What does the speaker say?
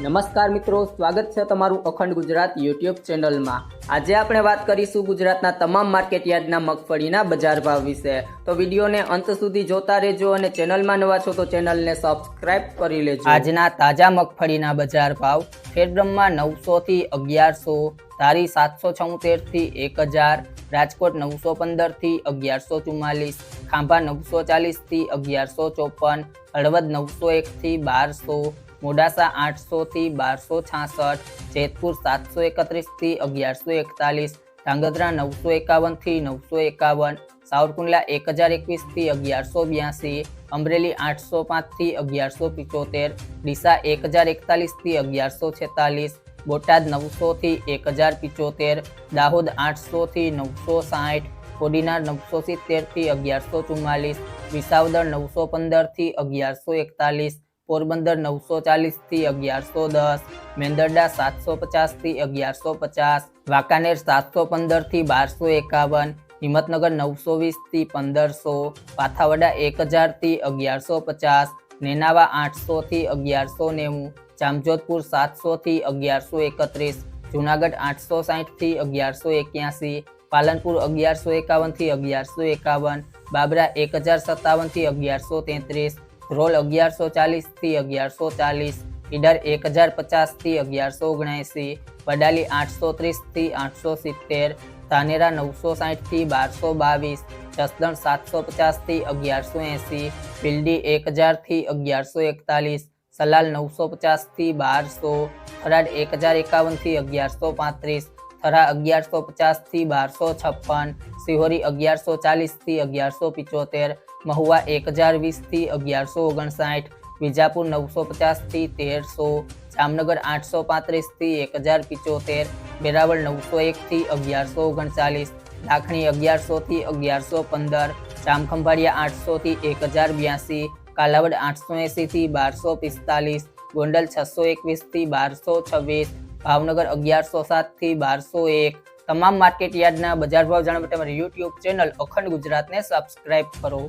નમસ્કાર મિત્રો, સ્વાગત છે તમારું અખંડ ગુજરાત યુટ્યુબ ચેનલમાં। આજે આપણે વાત કરીશું ગુજરાતના તમામ માર્કેટ યાર્ડના મગફળીના બજાર ભાવ વિશે। તો વિડીયોને અંત સુધી જોતા રહેજો અને ચેનલમાં નવા છો તો ચેનલને સબસ્ક્રાઇબ કરી લેજો। આજના તાજા મગફળીના બજાર ભાવ ખેડબ્રહ્મા 900 થી 1100, ધારી 776 થી 1000, રાજકોટ 915 થી 1144, ખાંભા 940 થી 1154, હળવદ 901 થી 1200, મોડાસા 800 થી 1266, જેતપુર 731 થી 1141, ધાંગધ્રા 951 થી 951, સાવરકુંડલા 1021 થી 1182, અમરેલી 805 થી 1175, ડીસા 1041 થી 1146, બોટાદ 900 થી 1075, દાહોદ 800 થી 960, કોડીનાર 970 થી 1144, વિસાવદર 915 થી 1141, પોરબંદર 940 થી 1110, મેંદરડા 750 થી 1150, વાંકાનેર 715 થી 1251, હિંમતનગર 920 થી 1500, પાથાવડા 1000 થી 1150, નેનાવા 800 થી 1190, જામજોધપુર 700 થી 1131, જુનાગઢ 860 થી 1181, પાલનપુર 1151 થી 1151, બાબરા 1057 થી 1133, ધ્રોલ 1140 થી 1140, ઈડર 1050 થી 1179, વડાલી 830 થી 870, ધાનેરા 960 થી 1222, જસદણ 750 થી 1180, ભીલડી 1000 થી 1141, સલાલ 950 થી 1200, થરાદ 1051 થી 1135, થરા 1150 થી 1256, સિહોરી 1140 થી 1175, મહુવા 1020 થી 1159, વિજાપુર 950 થી 1300, જામનગર 835 થી 1075, વેરાવળ 901 થી 1139, લાખણી 1100 થી 1115, જામખંભાળિયા 800 થી 1082, કાલાવડ 880 થી 1245, ગોંડલ 621 થી 1226, ભાવનગર 1107 થી 1201। તમામ માર્કેટ યાર્ડના બજાર ભાવ જાણવા માટે અમારી યુટ્યુબ ચેનલ અખંડ ગુજરાતને સબસ્ક્રાઇબ કરો।